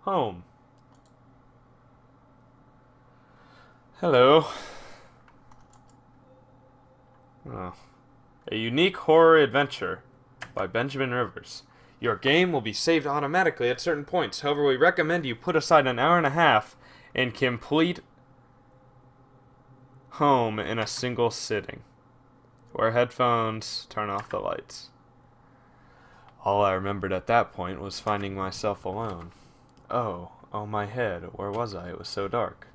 Home. Hello. Oh. A unique horror adventure by Benjamin Rivers. Your game will be saved automatically at certain points. However, we recommend you put aside an hour and a half and complete Home in a single sitting. Wear headphones, turn off the lights. All I remembered at that point was finding myself alone. Oh my head, where was I? It was so dark.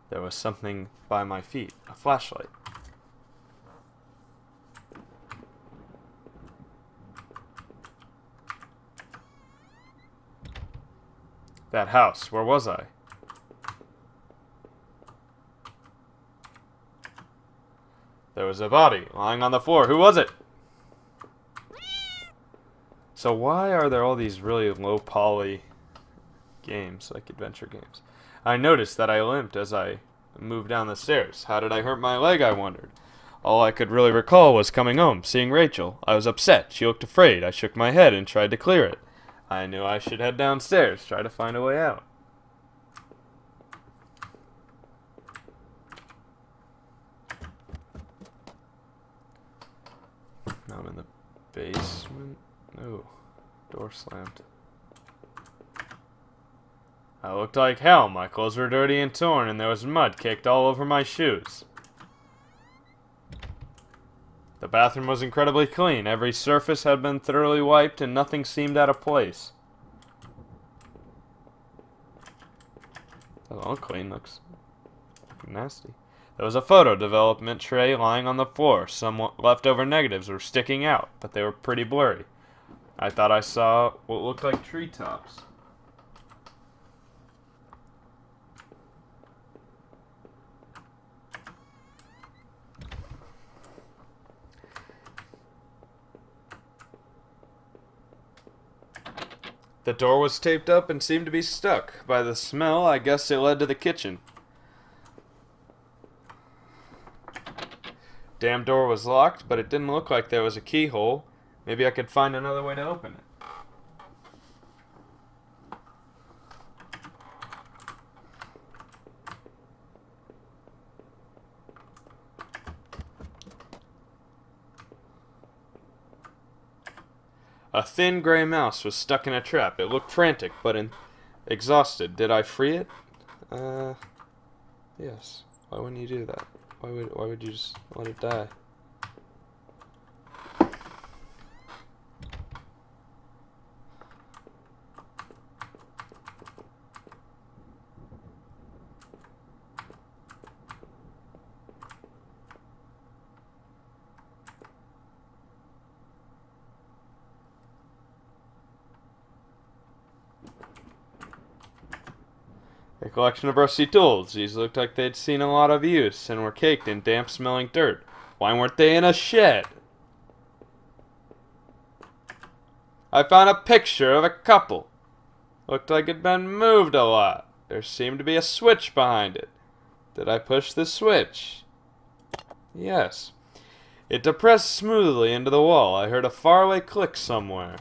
There was something by my feet, a flashlight. That house, where was I? There was a body lying on the floor. Who was it? So why are there all these really low poly games, like adventure games? I noticed that I limped as I moved down the stairs. How did I hurt my leg, I wondered. All I could really recall was coming home, seeing Rachel. I was upset. She looked afraid. I shook my head and tried to clear it. I knew I should head downstairs, try to find a way out. Now I'm in the basement. Oh, door slammed. I looked like hell. My clothes were dirty and torn, and there was mud caked all over my shoes. The bathroom was incredibly clean. Every surface had been thoroughly wiped, and nothing seemed out of place. That's all clean. Looks nasty. There was a photo development tray lying on the floor. Some leftover negatives were sticking out, but they were pretty blurry. I thought I saw what looked like treetops. The door was taped up and seemed to be stuck. By the smell, I guess it led to the kitchen. Damn door was locked, but it didn't look like there was a keyhole. Maybe I could find another way to open it. A thin gray mouse was stuck in a trap. It looked frantic, but exhausted. Did I free it? Yes. Why wouldn't you do that? Why would you just let it die? A collection of rusty tools. These looked like they'd seen a lot of use and were caked in damp-smelling dirt. Why weren't they in a shed? I found a picture of a couple. Looked like it'd been moved a lot. There seemed to be a switch behind it. Did I push the switch? Yes. It depressed smoothly into the wall. I heard a faraway click somewhere.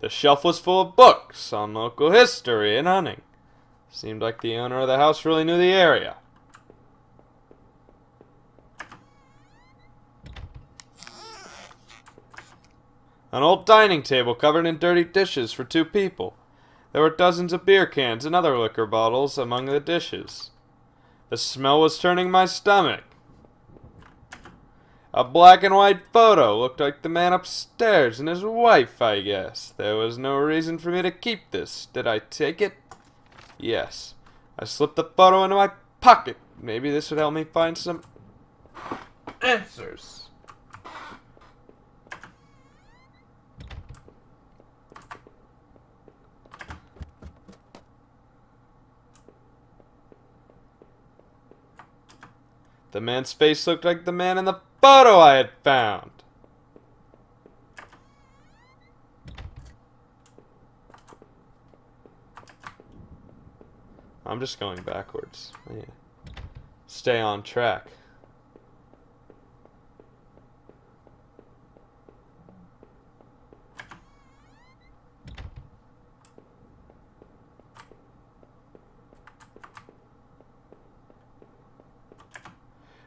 The shelf was full of books on local history and hunting. Seemed like the owner of the house really knew the area. An old dining table covered in dirty dishes for 2 people. There were dozens of beer cans and other liquor bottles among the dishes. The smell was turning my stomach. A black and white photo looked like the man upstairs and his wife, I guess. There was no reason for me to keep this. Did I take it? Yes. I slipped the photo into my pocket. Maybe this would help me find some answers. The man's face looked like the man in the photo I had found. I'm just going backwards. Yeah. Stay on track.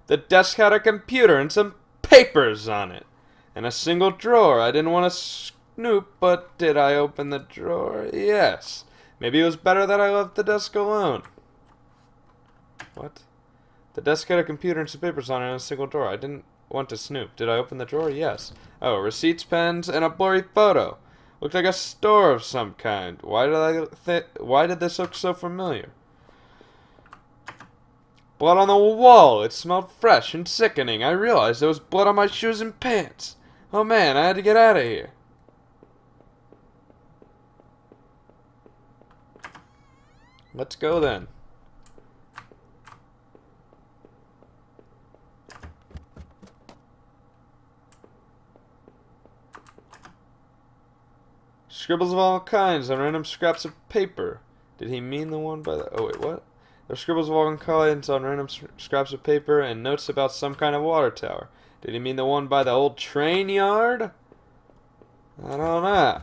The desk had a computer and some papers on it. And a single drawer. I didn't want to snoop, but did I open the drawer? Yes. Maybe it was better that I left the desk alone. What? The desk had a computer and some papers on it and a single drawer. I didn't want to snoop. Did I open the drawer? Yes. Oh, receipts, pens, and a blurry photo. Looked like a store of some kind. Why did this look so familiar? Blood on the wall. It smelled fresh and sickening. I realized there was blood on my shoes and pants. Oh man, I had to get out of here. Let's go then. Scribbles of all kinds on random scraps of paper. Did he mean the one by the... Oh, wait, what? There are scribbles of all kinds on random scraps of paper and notes about some kind of water tower. Did he mean the one by the old train yard? I don't know.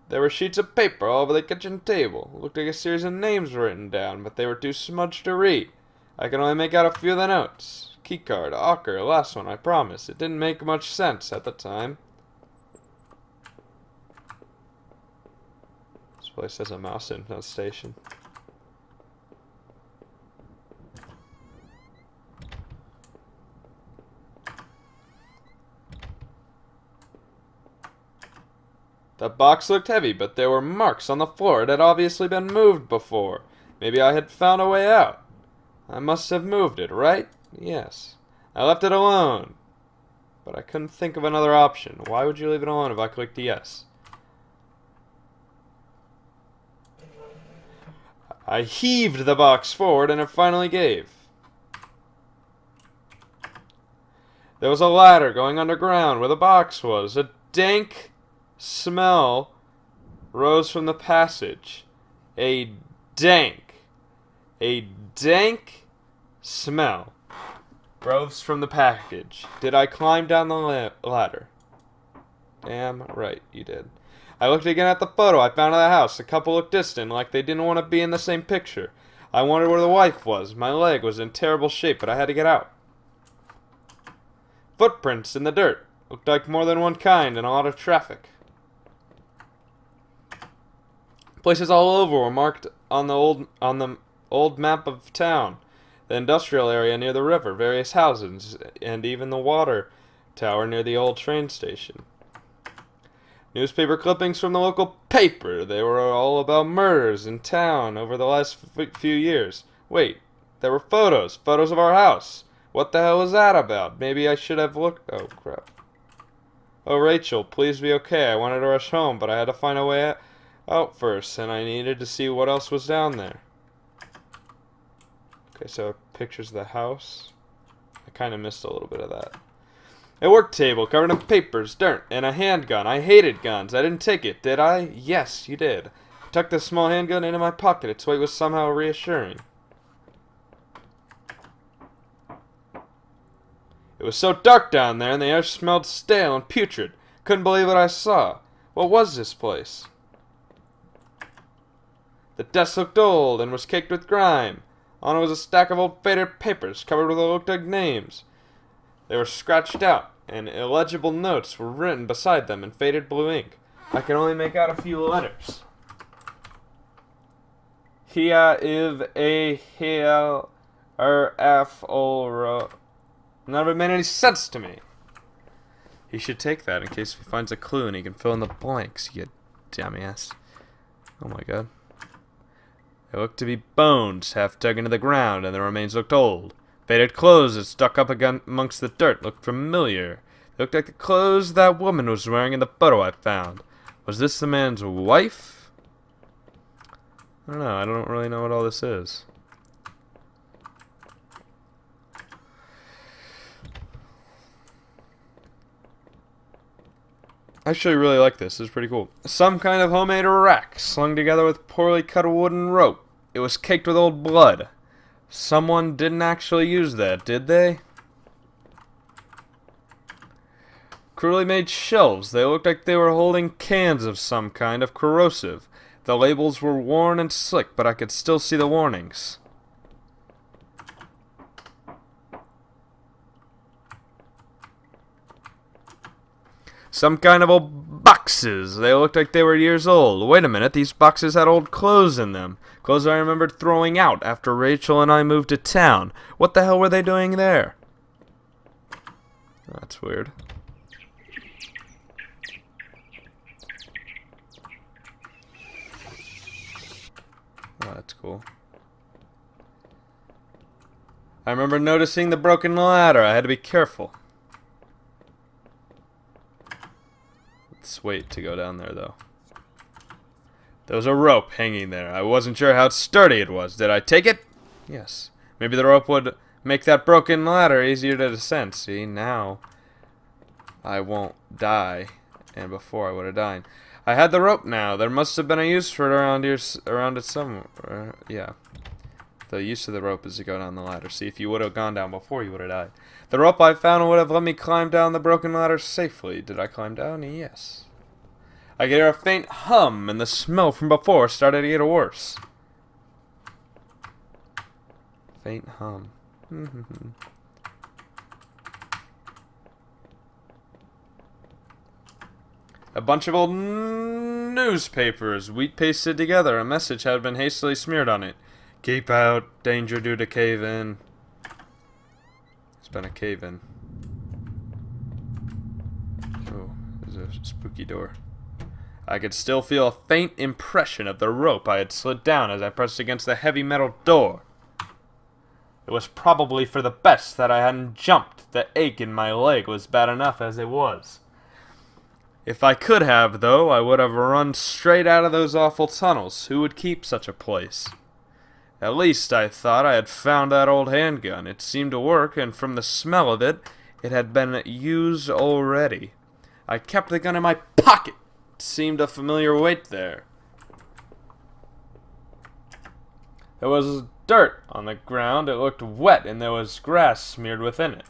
There were sheets of paper all over the kitchen table. It looked like a series of names were written down, but they were too smudged to read. I can only make out a few of the notes. Keycard, Ocker, last one, I promise. It didn't make much sense at the time. This place has a mouse infestation. The box looked heavy, but there were marks on the floor. It had obviously been moved before. Maybe I had found a way out. I must have moved it, right? Yes. I left it alone. But I couldn't think of another option. Why would you leave it alone if I clicked yes? I heaved the box forward and it finally gave. There was a ladder going underground where the box was. A dank smell rose from the passage. A dank smell rose from the package. Did I climb down the ladder? Damn right you did. I looked again at the photo I found of the house. The couple looked distant, like they didn't want to be in the same picture. I wondered where the wife was. My leg was in terrible shape, but I had to get out. Footprints in the dirt. Looked like more than one kind and a lot of traffic. Places all over were marked on the old map of town. The industrial area near the river, various houses, and even the water tower near the old train station. Newspaper clippings from the local paper. They were all about murders in town over the last few years. Wait, there were photos. Photos of our house. What the hell was that about? Maybe I should have looked... Oh, crap. Oh, Rachel, please be okay. I wanted to rush home, but I had to find a way out first, and I needed to see what else was down there. Okay, so pictures of the house. I kind of missed a little bit of that. A work table covered in papers, dirt, and a handgun. I hated guns. I didn't take it, did I? Yes, you did. I tucked the small handgun into my pocket. Its weight was somehow reassuring. It was so dark down there, and the air smelled stale and putrid. Couldn't believe what I saw. What was this place? The desk looked old and was caked with grime. On it was a stack of old faded papers covered with what looked like names. They were scratched out, and illegible notes were written beside them in faded blue ink. I can only make out a few letters. Hia iv a hel f o ro. None of it made any sense to me. He should take that in case he finds a clue and he can fill in the blanks, you dumbass. Oh my god. They looked to be bones, half dug into the ground, and the remains looked old. Faded clothes that stuck up amongst the dirt looked familiar. They looked like the clothes that woman was wearing in the photo I found. Was this the man's wife? I don't know. I don't really know what all this is. I actually really like this. This is pretty cool. Some kind of homemade rack slung together with poorly cut wooden rope. It was caked with old blood. Someone didn't actually use that, did they? Crudely made shelves. They looked like they were holding cans of some kind of corrosive. The labels were worn and slick, but I could still see the warnings. Some kind of old boxes. They looked like they were years old. Wait a minute, these boxes had old clothes in them. Clothes I remembered throwing out after Rachel and I moved to town. What the hell were they doing there? That's weird. Oh, that's cool. I remember noticing the broken ladder. I had to be careful. Let's wait to go down there, though. There was a rope hanging there. I wasn't sure how sturdy it was. Did I take it? Yes. Maybe the rope would make that broken ladder easier to descend. See, now I won't die. And before I would have died. I had the rope now. There must have been a use for it around here, around it somewhere. Yeah. The use of the rope is to go down the ladder. See, if you would have gone down before, you would have died. The rope I found would have let me climb down the broken ladder safely. Did I climb down? Yes. I could hear a faint hum, and the smell from before started to get worse. Faint hum. A bunch of old newspapers, wheat pasted together. A message had been hastily smeared on it. Keep out, danger due to cave-in. It's been a cave-in. Oh, there's a spooky door. I could still feel a faint impression of the rope I had slid down as I pressed against the heavy metal door. It was probably for the best that I hadn't jumped. The ache in my leg was bad enough as it was. If I could have, though, I would have run straight out of those awful tunnels. Who would keep such a place? At least, I thought, I had found that old handgun. It seemed to work, and from the smell of it, it had been used already. I kept the gun in my pocket. It seemed a familiar weight there. There was dirt on the ground. It looked wet, and there was grass smeared within it.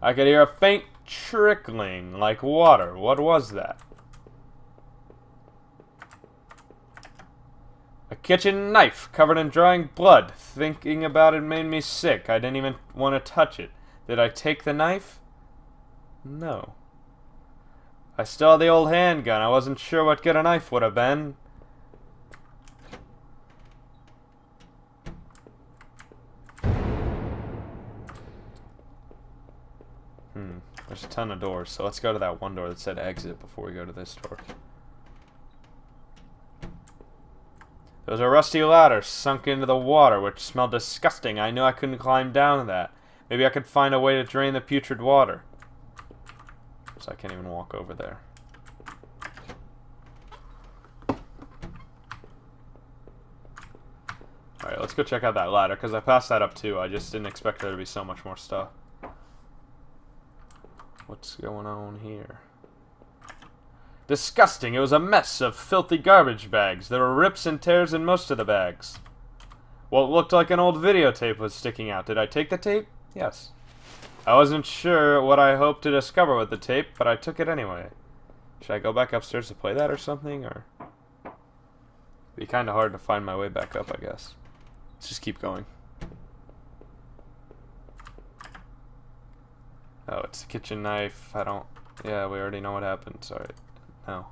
I could hear a faint trickling like water. What was that? A kitchen knife covered in drying blood. Thinking about it made me sick. I didn't even want to touch it. Did I take the knife? No. I still had the old handgun. I wasn't sure what good a knife would have been. There's a ton of doors, so let's go to that one door that said exit before we go to this door. There was a rusty ladder sunk into the water, which smelled disgusting. I knew I couldn't climb down that. Maybe I could find a way to drain the putrid water. So I can't even walk over there. Alright, let's go check out that ladder, because I passed that up too. I just didn't expect there to be so much more stuff. What's going on here? Disgusting. It was a mess of filthy garbage bags. There were rips and tears in most of the bags. What looked like an old videotape was sticking out. Did I take the tape? Yes. I wasn't sure what I hoped to discover with the tape, but I took it anyway. Should I go back upstairs to play that or something? Or it'd be kind of hard to find my way back up, I guess. Let's just keep going. Oh, it's a kitchen knife. Yeah, we already know what happened. Sorry. No.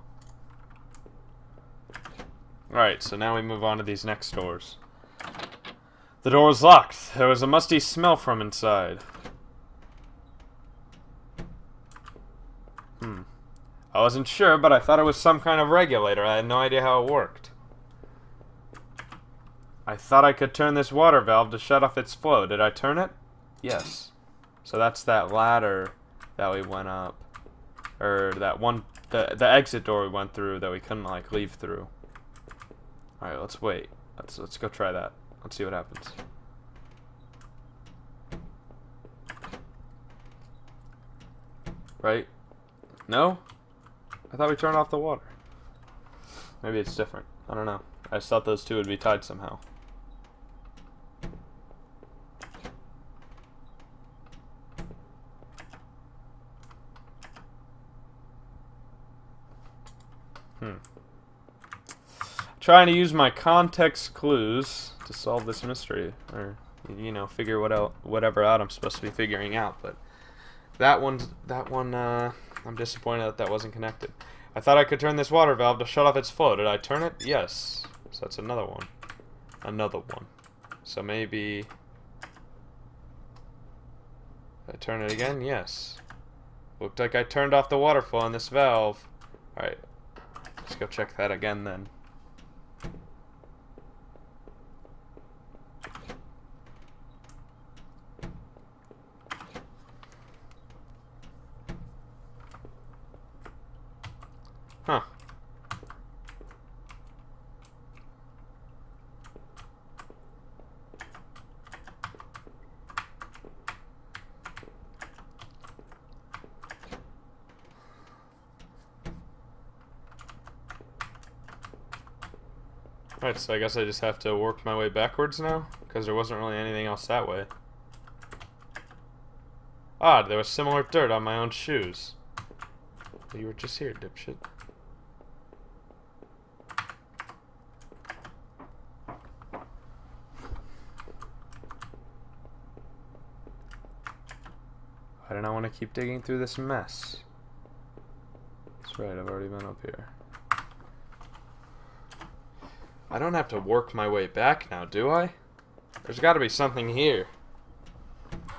Alright, so now we move on to these next doors. The door was locked. There was a musty smell from inside. I wasn't sure, but I thought it was some kind of regulator. I had no idea how it worked. I thought I could turn this water valve to shut off its flow. Did I turn it? Yes. So that's that ladder that we went up. Or that one, the exit door we went through that we couldn't, like, leave through. Alright, let's wait. Let's go try that. Let's see what happens. right? No? I thought we turned off the water. Maybe it's different. I don't know. I just thought those two would be tied somehow. Trying to use my context clues to solve this mystery, or you know, figure whatever out I'm supposed to be figuring out. But that one, I'm disappointed that wasn't connected. I thought I could turn this water valve to shut off its flow. Did I turn it? Yes. So that's another one. Another one. So maybe I turn it again? Yes. Looked like I turned off the water flow on this valve. Alright. Let's go check that again then. Huh. Alright, so I guess I just have to work my way backwards now? Because there wasn't really anything else that way. Odd, there was similar dirt on my own shoes. You were just here, dipshit. Why did I want to keep digging through this mess? That's right, I've already been up here. I don't have to work my way back now, do I? There's got to be something here.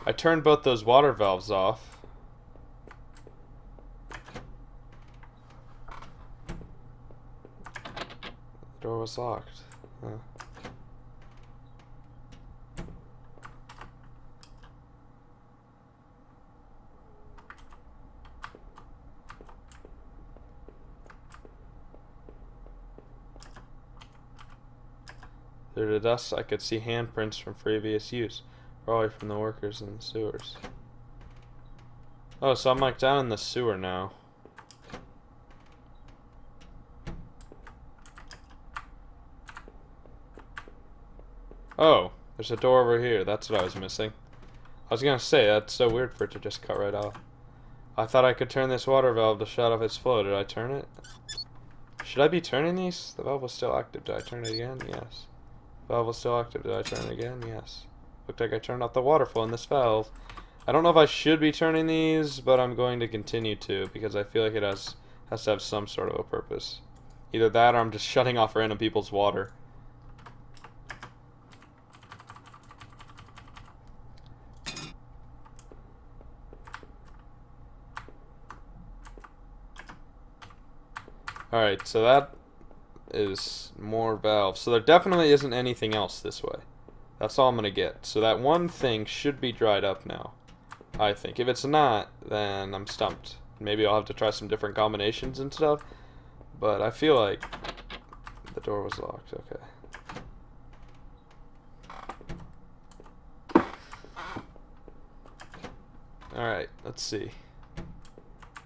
I turned both those water valves off. The door was locked. Huh. Through the dust, I could see handprints from previous use, probably from the workers in the sewers. Oh, so I'm like down in the sewer now. Oh, there's a door over here. That's what I was missing. I was gonna say, that's so weird for it to just cut right off. I thought I could turn this water valve to shut off its flow. Did I turn it? Should I be turning these? The valve was still active. Did I turn it again? Yes. Valve was still active. Did I turn it again? Yes. Looked like I turned off the water flow in this valve. I don't know if I should be turning these, but I'm going to continue to because I feel like it has to have some sort of a purpose. Either that or I'm just shutting off random people's water. Alright, so that is more valves. So there definitely isn't anything else this way. That's all I'm going to get. So that one thing should be dried up now, I think. If it's not, then I'm stumped. Maybe I'll have to try some different combinations and stuff. But I feel like the door was locked. Okay. Alright, let's see.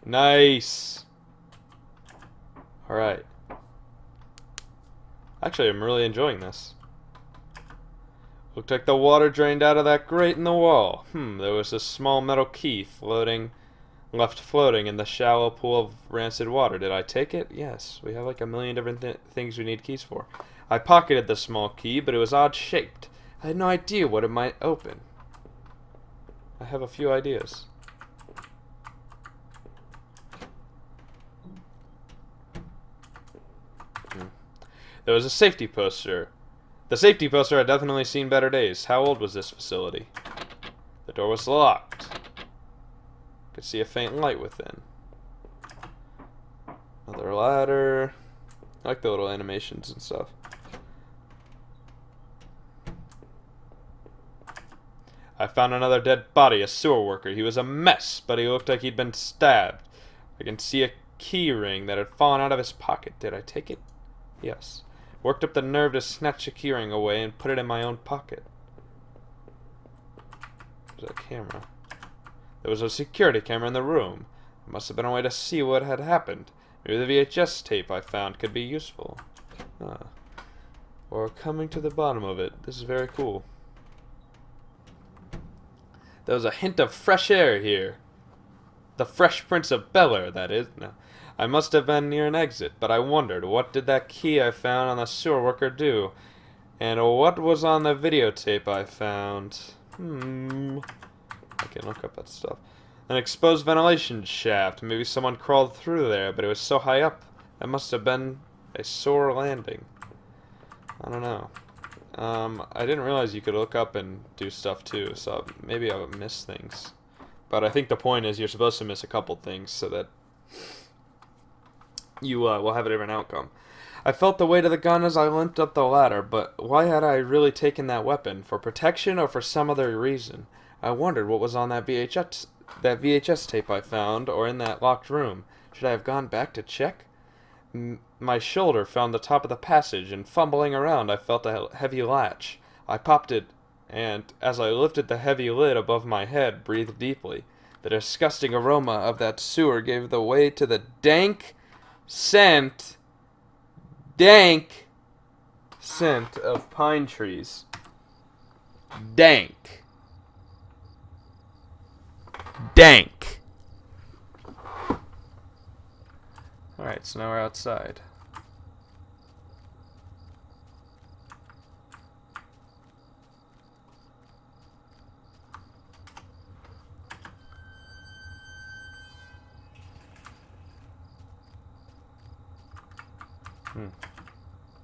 Nice! Alright. Actually, I'm really enjoying this. Looked like the water drained out of that grate in the wall. There was a small metal key left floating in the shallow pool of rancid water. Did I take it? Yes. We have like a million different things we need keys for. I pocketed the small key, but it was odd shaped. I had no idea what it might open. I have a few ideas. There was a safety poster. The safety poster had definitely seen better days. How old was this facility? The door was locked. Could see a faint light within. Another ladder. I like the little animations and stuff. I found another dead body, a sewer worker. He was a mess, but he looked like he'd been stabbed. I can see a key ring that had fallen out of his pocket. Did I take it? Yes. Worked up the nerve to snatch the keyring away and put it in my own pocket. There's a camera. There was a security camera in the room. There must have been a way to see what had happened. Maybe the VHS tape I found could be useful. Or coming to the bottom of it. This is very cool. There was a hint of fresh air here. The Fresh Prince of Bel-Air, that is. No. I must have been near an exit, but I wondered, what did that key I found on the sewer worker do? And what was on the videotape I found? I can look up that stuff. An exposed ventilation shaft. Maybe someone crawled through there, but it was so high up. That must have been a sore landing. I don't know. I didn't realize you could look up and do stuff too, so maybe I would miss things. But I think the point is you're supposed to miss a couple things so that you will have a different outcome. I felt the weight of the gun as I limped up the ladder, but why had I really taken that weapon? For protection or for some other reason? I wondered what was on that VHS tape I found, or in that locked room. Should I have gone back to check? My shoulder found the top of the passage, and fumbling around I felt a heavy latch. I popped it, and as I lifted the heavy lid above my head, breathed deeply. The disgusting aroma of that sewer gave the way to the dank scent of pine trees. Dank. Alright, so now we're outside.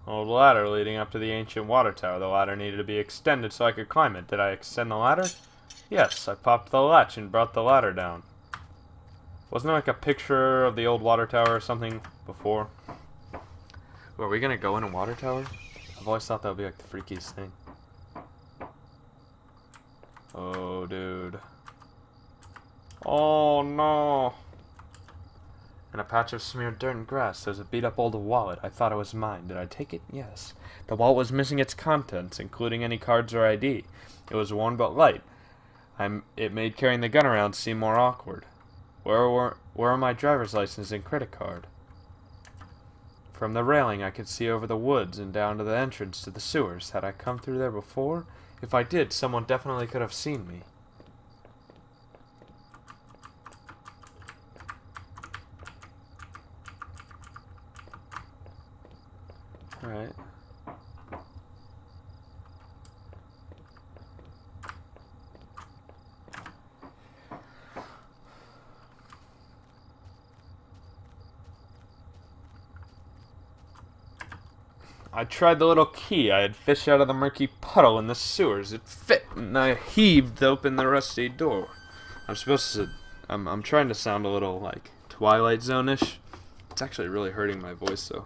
Old ladder leading up to the ancient water tower. The ladder needed to be extended so I could climb it. Did I extend the ladder? Yes, I popped the latch and brought the ladder down. Wasn't there like a picture of the old water tower or something before? Are we gonna go in a water tower? I've always thought that would be like the freakiest thing. Oh, dude. Oh, no. In a patch of smeared dirt and grass, there's a beat-up old wallet. I thought it was mine. Did I take it? Yes. The wallet was missing its contents, including any cards or ID. It was worn but light. It made carrying the gun around seem more awkward. Where are my driver's license and credit card? From the railing, I could see over the woods and down to the entrance to the sewers. Had I come through there before? If I did, someone definitely could have seen me. Alright. I tried the little key I had fished out of the murky puddle in the sewers. It fit, and I heaved open the rusty door. I'm trying to sound a little, like, Twilight Zone-ish. It's actually really hurting my voice, though.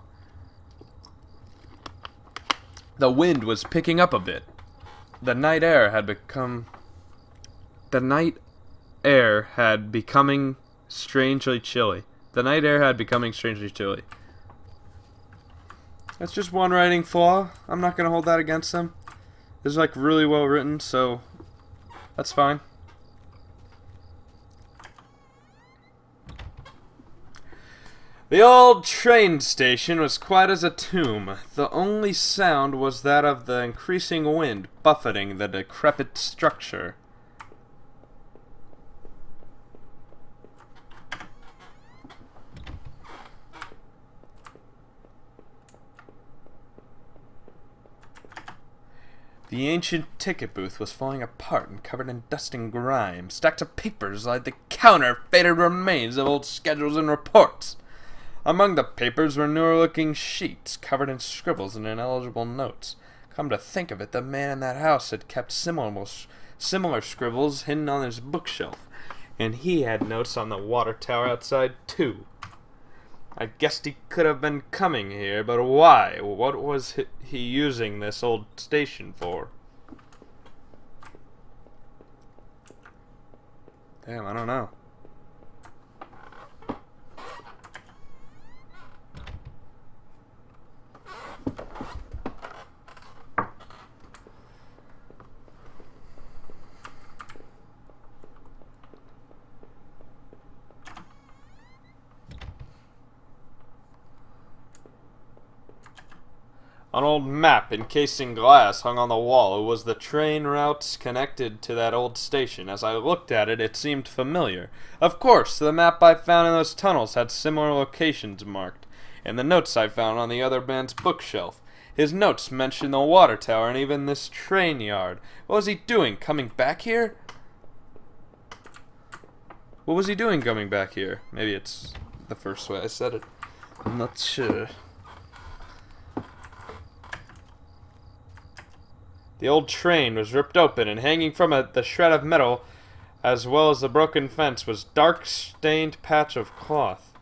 The wind was picking up a bit. The night air had becoming strangely chilly. That's just one writing flaw. I'm not gonna hold that against them. This is like really well written, so that's fine. The old train station was quiet as a tomb. The only sound was that of the increasing wind buffeting the decrepit structure. The ancient ticket booth was falling apart and covered in dust and grime. Stacks of papers lined the counter, faded remains of old schedules and reports. Among the papers were newer-looking sheets covered in scribbles and ineligible notes. Come to think of it, the man in that house had kept similar scribbles hidden on his bookshelf, and he had notes on the water tower outside, too. I guessed he could have been coming here, but why? What was he using this old station for? Damn, I don't know. An old map encasing glass hung on the wall. It was the train routes connected to that old station. As I looked at it, it seemed familiar. Of course, the map I found in those tunnels had similar locations marked, and the notes I found on the other man's bookshelf. His notes mentioned the water tower and even this train yard. What was he doing, coming back here? What was he doing coming back here? Maybe it's the first way I said it. I'm not sure. The old train was ripped open, and hanging from it the shred of metal, as well as the broken fence, was a dark stained patch of cloth.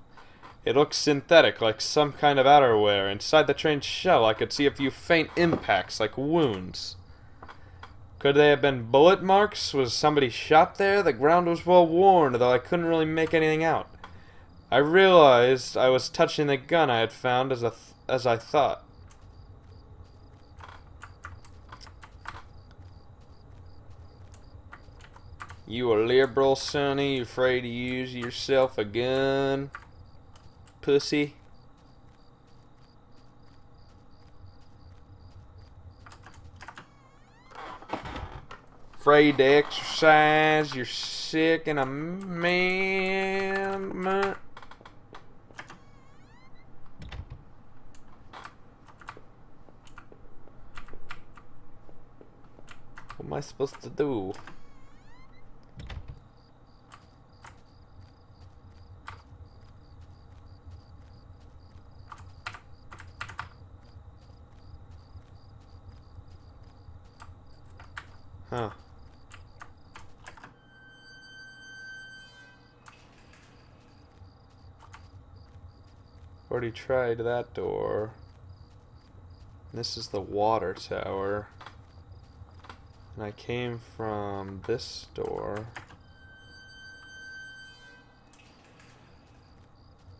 It looked synthetic, like some kind of outerwear. Inside the train's shell I could see a few faint impacts, like wounds. Could they have been bullet marks? Was somebody shot there? The ground was well worn, though I couldn't really make anything out. I realized I was touching the gun I had found as I thought. You a liberal, sonny? You afraid to use yourself a gun? Pussy? Afraid to exercise your Second Amendment? What am I supposed to do? Huh. Already tried that door. This is the water tower. And I came from this door.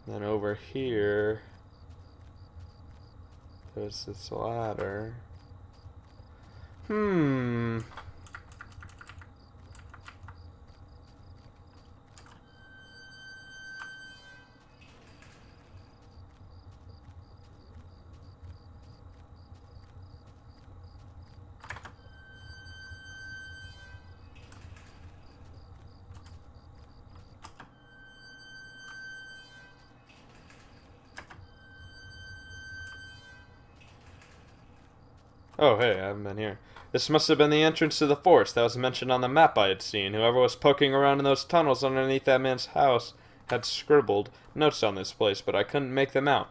Then over here, there's this ladder. Oh, hey, I haven't been here. This must have been the entrance to the forest that was mentioned on the map I had seen. Whoever was poking around in those tunnels underneath that man's house had scribbled notes on this place, but I couldn't make them out.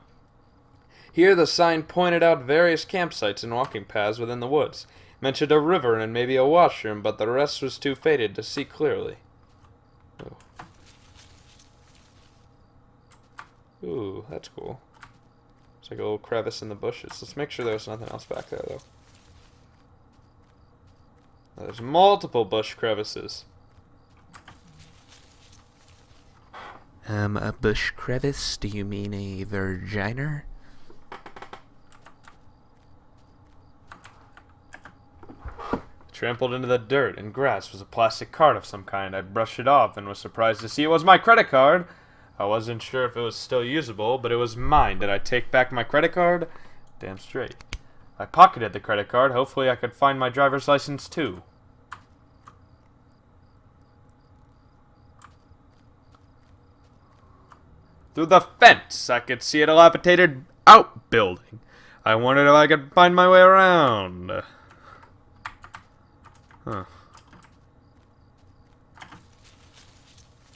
Here the sign pointed out various campsites and walking paths within the woods. Mentioned a river and maybe a washroom, but the rest was too faded to see clearly. Oh. Ooh, that's cool. It's like a little crevice in the bushes. Let's make sure there's nothing else back there, though. There's multiple bush crevices. A bush crevice? Do you mean a vagina? Trampled into the dirt and grass was a plastic card of some kind. I brushed it off and was surprised to see it was my credit card. I wasn't sure if it was still usable, but it was mine. Did I take back my credit card? Damn straight. I pocketed the credit card. Hopefully I could find my driver's license too. Through the fence, I could see a dilapidated outbuilding. I wondered if I could find my way around. Huh.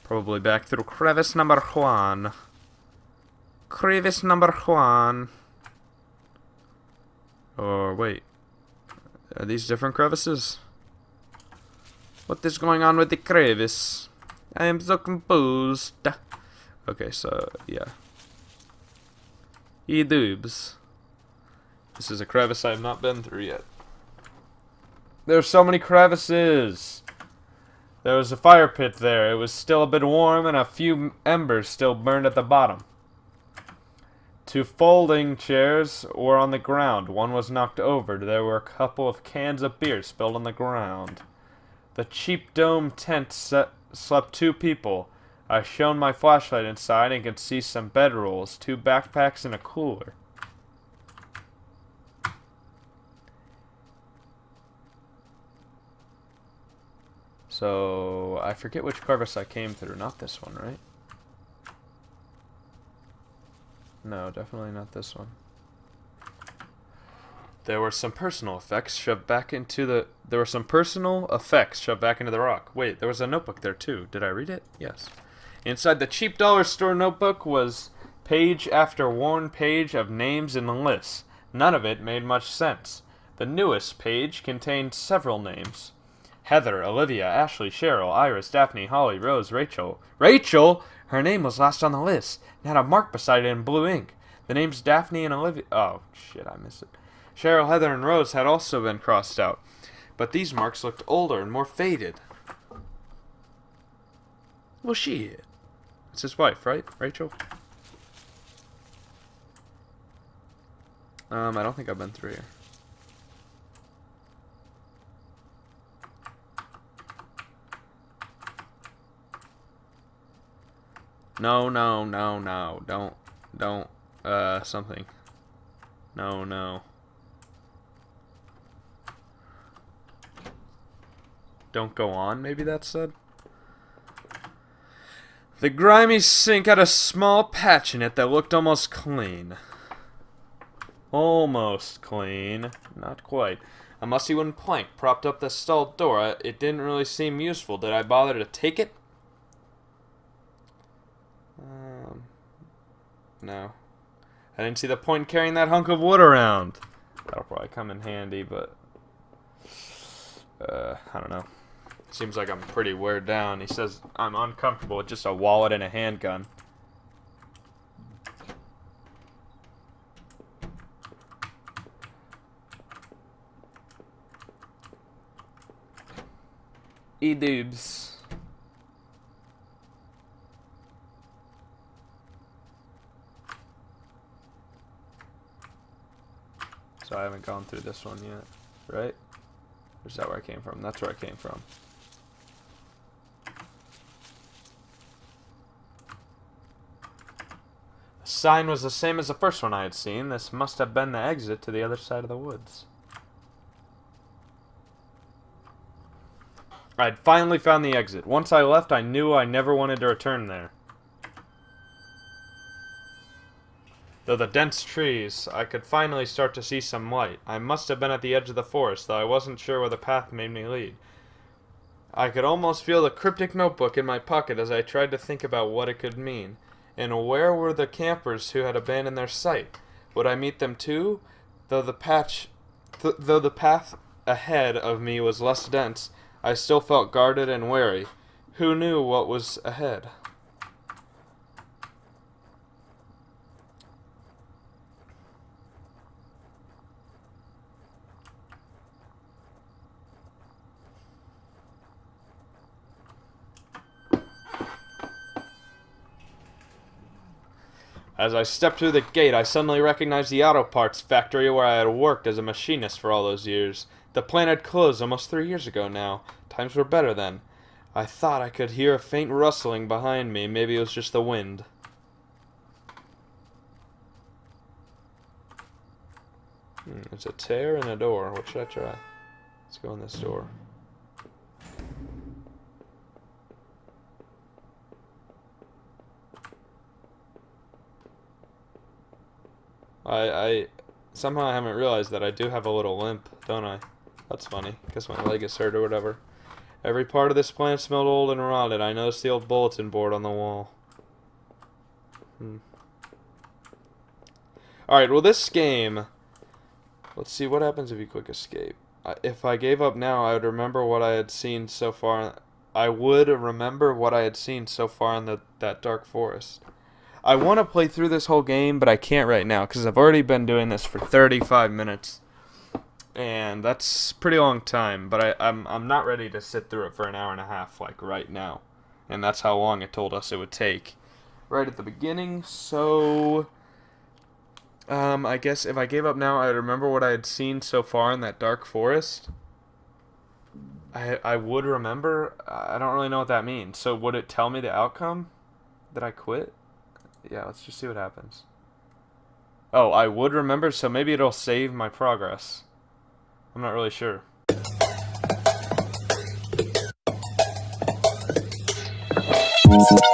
Probably back through crevice number 1. Crevice number 1. Or wait. Are these different crevices? What is going on with the crevice? I am so confused. Okay, so, yeah. E-doobs. This is a crevice I have not been through yet. There's so many crevices! There was a fire pit there. It was still a bit warm and a few embers still burned at the bottom. 2 folding chairs were on the ground. One was knocked over. There were a couple of cans of beer spilled on the ground. The cheap dome tent slept 2 people. I shone my flashlight inside and could see some bedrolls, 2 backpacks, and a cooler. So, I forget which crevice I came through. Not this one, right? No, definitely not this one. There were some personal effects shoved back into the... rock. Wait, there was a notebook there too. Did I read it? Yes. Inside the cheap dollar store notebook was page after worn page of names and lists. None of it made much sense. The newest page contained several names. Heather, Olivia, Ashley, Cheryl, Iris, Daphne, Holly, Rose, Rachel. Rachel? Her name was last on the list. It had a mark beside it in blue ink. The names Daphne and Olivia... Oh, shit, I missed it. Cheryl, Heather, and Rose had also been crossed out. But these marks looked older and more faded. Well, shit. It's his wife, right? Rachel? I don't think I've been through here. No, don't, something. No. Don't go on, maybe that said? The grimy sink had a small patch in it that looked almost clean. Almost clean. Not quite. A musty wooden plank propped up the stall door. It didn't really seem useful. Did I bother to take it? No. I didn't see the point in carrying that hunk of wood around. That'll probably come in handy, but... I don't know. Seems like I'm pretty wear down. He says I'm uncomfortable with just a wallet and a handgun. E-doobs. So I haven't gone through this one yet, right? Or is that where I came from? That's where I came from. The sign was the same as the first one I had seen. This must have been the exit to the other side of the woods. I'd finally found the exit. Once I left, I knew I never wanted to return there. Though the dense trees, I could finally start to see some light. I must have been at the edge of the forest, though I wasn't sure where the path made me lead. I could almost feel the cryptic notebook in my pocket as I tried to think about what it could mean. And where were the campers who had abandoned their site? Would I meet them too? Though the path ahead of me was less dense, I still felt guarded and wary. Who knew what was ahead? As I stepped through the gate, I suddenly recognized the auto parts factory where I had worked as a machinist for all those years. The plant had closed almost 3 years ago now. Times were better then. I thought I could hear a faint rustling behind me. Maybe it was just the wind. There's a tear and a door. What should I try? Let's go in this door. I somehow I haven't realized that I do have a little limp, don't I? That's funny, because my leg is hurt or whatever. Every part of this plant smelled old and rotted. I noticed the old bulletin board on the wall. Alright, well this game... Let's see, what happens if you quick escape? If I gave up now, I would remember what I had seen so far. I would remember what I had seen so far in that dark forest. I want to play through this whole game, but I can't right now because I've already been doing this for 35 minutes, and that's a pretty long time. But I'm not ready to sit through it for an hour and a half like right now, and that's how long it told us it would take right at the beginning. So I guess if I gave up now, I'd remember what I had seen so far in that dark forest. I would remember. I don't really know what that means. So would it tell me the outcome? That I quit? Yeah, let's just see what happens. Oh, I would remember, so maybe it'll save my progress. I'm not really sure. Thank you.